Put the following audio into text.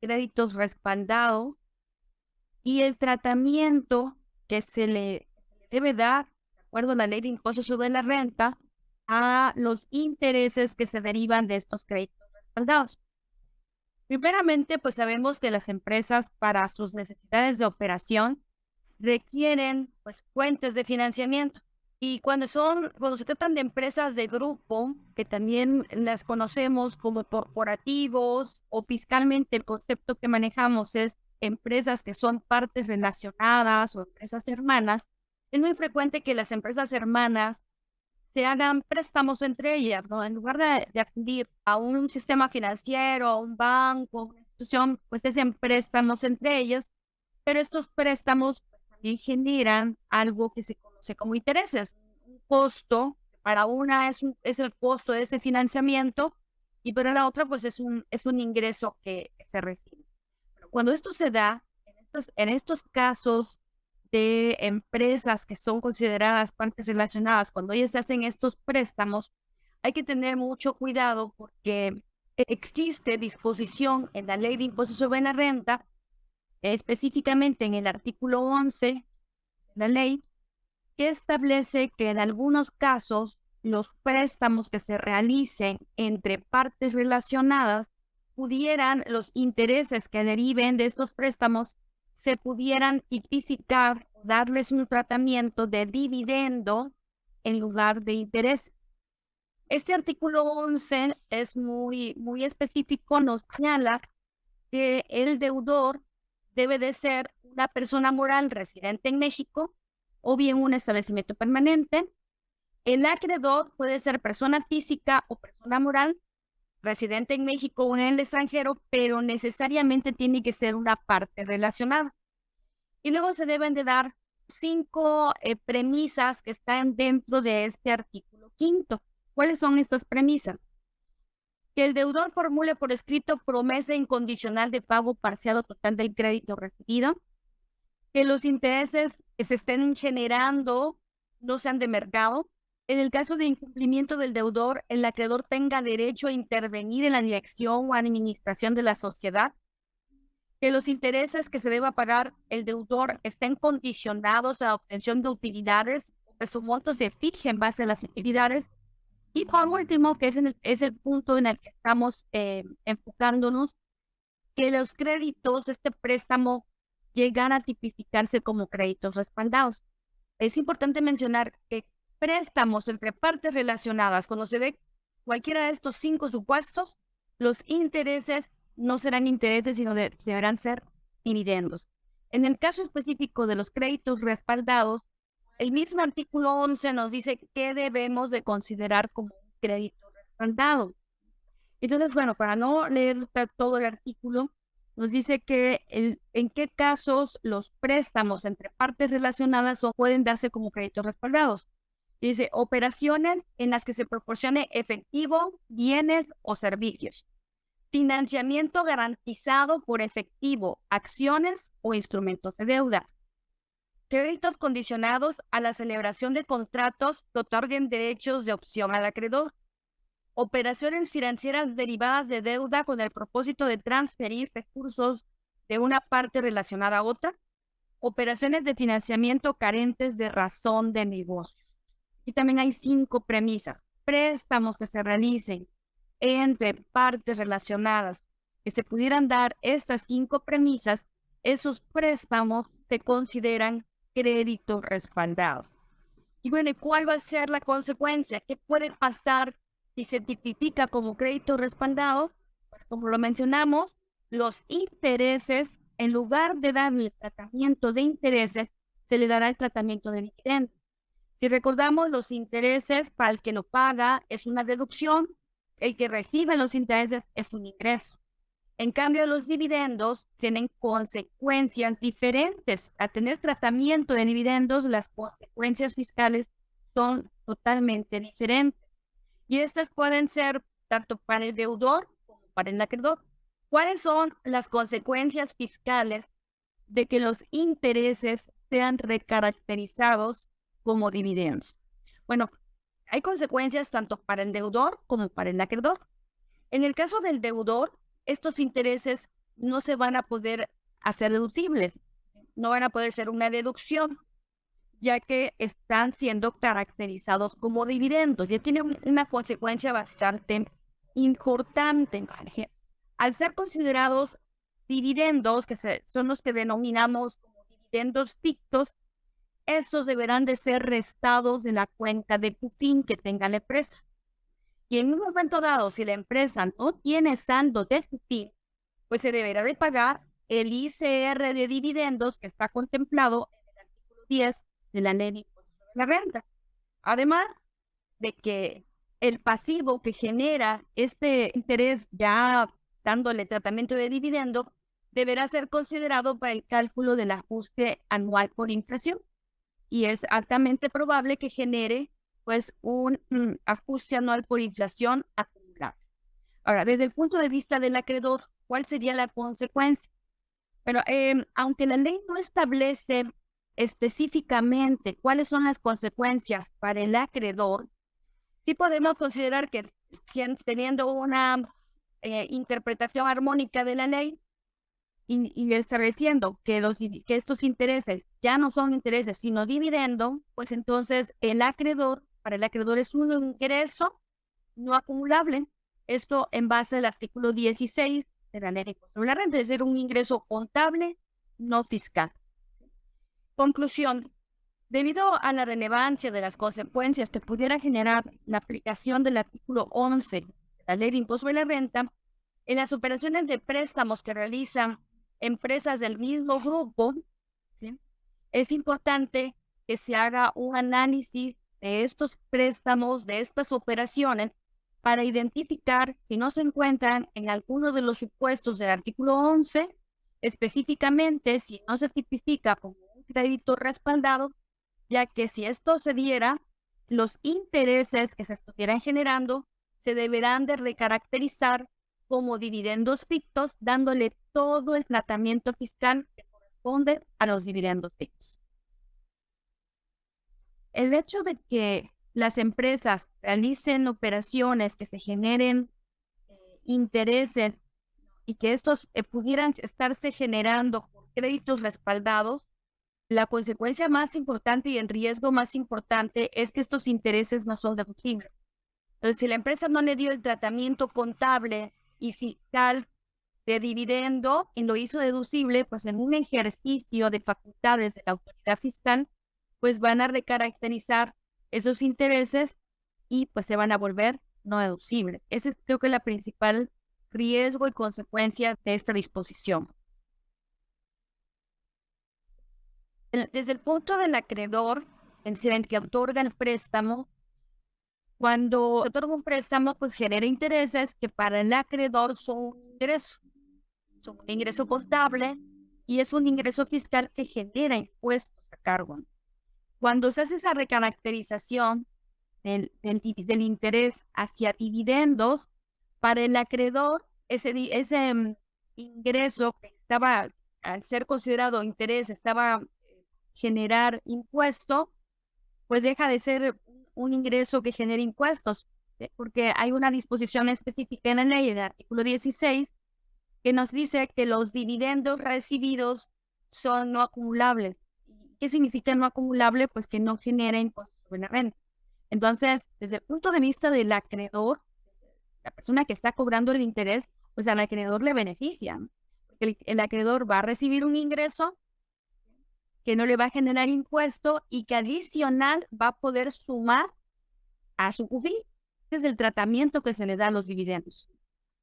créditos respaldados y el tratamiento que se le debe dar, de acuerdo a la ley de impuestos sobre la renta, a los intereses que se derivan de estos créditos respaldados. Primeramente, pues sabemos que las empresas para sus necesidades de operación requieren pues fuentes de financiamiento. Y cuando se tratan de empresas de grupo, que también las conocemos como corporativos o fiscalmente el concepto que manejamos es empresas que son partes relacionadas o empresas hermanas, es muy frecuente que las empresas hermanas se hagan préstamos entre ellas, ¿no? En lugar de acudir a un sistema financiero, a un banco, una institución, pues es en préstamos entre ellos, pero estos préstamos pues, también generan algo que se conoce como intereses, un costo, para una es el costo de ese financiamiento y para la otra pues es un ingreso que se recibe. Pero cuando esto se da, en estos casos de empresas que son consideradas partes relacionadas, cuando ellas hacen estos préstamos, hay que tener mucho cuidado porque existe disposición en la ley de impuestos sobre la renta, específicamente en el artículo 11 de la ley, que establece que en algunos casos los préstamos que se realicen entre partes relacionadas los intereses que deriven de estos préstamos se pudieran tipificar o darles un tratamiento de dividendo en lugar de interés. Este artículo 11 es muy específico, nos señala que el deudor debe de ser una persona moral residente en México o bien un establecimiento permanente. El acreedor puede ser persona física o persona moral residente en México o en el extranjero, pero necesariamente tiene que ser una parte relacionada. Y luego se deben de dar 5 premisas que están dentro de este artículo quinto. ¿Cuáles son estas premisas? Que el deudor formule por escrito promesa incondicional de pago parcial o total del crédito recibido, que los intereses que se estén generando no sean de mercado. En el caso de incumplimiento del deudor, el acreedor tenga derecho a intervenir en la dirección o administración de la sociedad, que los intereses que se deba pagar el deudor estén condicionados a la obtención de utilidades, que su monto se fije en base a las utilidades. Y por último, que es el punto en el que estamos enfocándonos, que los créditos, este préstamo, llegan a tipificarse como créditos respaldados. Es importante mencionar que préstamos entre partes relacionadas, cuando se dé cualquiera de estos 5 supuestos, los intereses no serán intereses, sino deberán ser dividendos. En el caso específico de los créditos respaldados, el mismo artículo 11 nos dice qué debemos de considerar como un crédito respaldado. Entonces, bueno, para no leer todo el artículo, nos dice que en qué casos los préstamos entre partes relacionadas pueden darse como créditos respaldados. Dice, operaciones en las que se proporcione efectivo, bienes o servicios. Financiamiento garantizado por efectivo, acciones o instrumentos de deuda. Créditos condicionados a la celebración de contratos que otorguen derechos de opción al acreedor. Operaciones financieras derivadas de deuda con el propósito de transferir recursos de una parte relacionada a otra. Operaciones de financiamiento carentes de razón de negocio. Y también hay 5 premisas. Préstamos que se realicen entre partes relacionadas que se pudieran dar estas 5 premisas, esos préstamos se consideran créditos respaldados. Y bueno, ¿y cuál va a ser la consecuencia? ¿Qué puede pasar si se tipifica como crédito respaldado? Pues como lo mencionamos, los intereses, en lugar de darle el tratamiento de intereses, se le dará el tratamiento de dividendos. Si recordamos, los intereses para el que lo paga es una deducción, el que recibe los intereses es un ingreso. En cambio, los dividendos tienen consecuencias diferentes. Al tener tratamiento de dividendos, las consecuencias fiscales son totalmente diferentes. Y estas pueden ser tanto para el deudor como para el acreedor. ¿Cuáles son las consecuencias fiscales de que los intereses sean recaracterizados como dividendos? Bueno, hay consecuencias tanto para el deudor como para el acreedor. En el caso del deudor, estos intereses no se van a poder hacer deducibles, no van a poder ser una deducción, ya que están siendo caracterizados como dividendos. Ya tiene una consecuencia bastante importante. Al ser considerados dividendos, que son los que denominamos como dividendos fictos, estos deberán de ser restados de la cuenta de CUFIN que tenga la empresa. Y en un momento dado, si la empresa no tiene saldo de CUFIN, pues se deberá de pagar el ICR de dividendos que está contemplado en el artículo 10 de la ley de impuestos sobre la renta. Además de que el pasivo que genera este interés ya dándole tratamiento de dividendo deberá ser considerado para el cálculo del ajuste anual por inflación. Y es altamente probable que genere pues un ajuste anual por inflación acumulable. Ahora, desde el punto de vista del acreedor, ¿cuál sería la consecuencia? Pero aunque la ley no establece específicamente cuáles son las consecuencias para el acreedor, sí podemos considerar que teniendo una interpretación armónica de la ley y estableciendo que estos intereses ya no son intereses, sino dividendo, pues entonces para el acreedor es un ingreso no acumulable. Esto en base al artículo 16 de la ley de impuestos sobre la renta, es decir, un ingreso contable no fiscal. Conclusión. Debido a la relevancia de las consecuencias que pudiera generar la aplicación del artículo 11 de la ley de impuestos sobre la renta, en las operaciones de préstamos que realizan empresas del mismo grupo, ¿sí?, es importante que se haga un análisis de estos préstamos, de estas operaciones, para identificar si no se encuentran en alguno de los supuestos del artículo 11, específicamente si no se tipifica como un crédito respaldado, ya que si esto se diera, los intereses que se estuvieran generando se deberán de recaracterizar como dividendos fictos, dándole todo el tratamiento fiscal que corresponde a los dividendos fictos. El hecho de que las empresas realicen operaciones que se generen intereses y que estos pudieran estarse generando por créditos respaldados, la consecuencia más importante y el riesgo más importante es que estos intereses no son deducibles. Entonces, si la empresa no le dio el tratamiento contable y fiscal de dividendo y lo hizo deducible, pues en un ejercicio de facultades de la autoridad fiscal, pues van a recaracterizar esos intereses y pues se van a volver no deducibles. Ese es, creo que, la principal riesgo y consecuencia de esta disposición. Desde el punto del acreedor, es decir, el que otorga el préstamo, cuando otorga un préstamo, pues genera intereses que para el acreedor son un ingreso contable y es un ingreso fiscal que genera impuestos a cargo. Cuando se hace esa recaracterización del interés hacia dividendos, para el acreedor, ese ingreso que estaba, al ser considerado interés, estaba generar impuesto, pues deja de ser un ingreso que genere impuestos, ¿sí?, porque hay una disposición específica en la ley, en el artículo 16, que nos dice que los dividendos recibidos son no acumulables. ¿Qué significa no acumulable? Pues que no genera impuestos sobre la renta. Entonces, desde el punto de vista del acreedor, la persona que está cobrando el interés, pues al acreedor le beneficia, porque el acreedor va a recibir un ingreso que no le va a generar impuesto y que adicional va a poder sumar a su CUFIN. Ese es el tratamiento que se le da a los dividendos.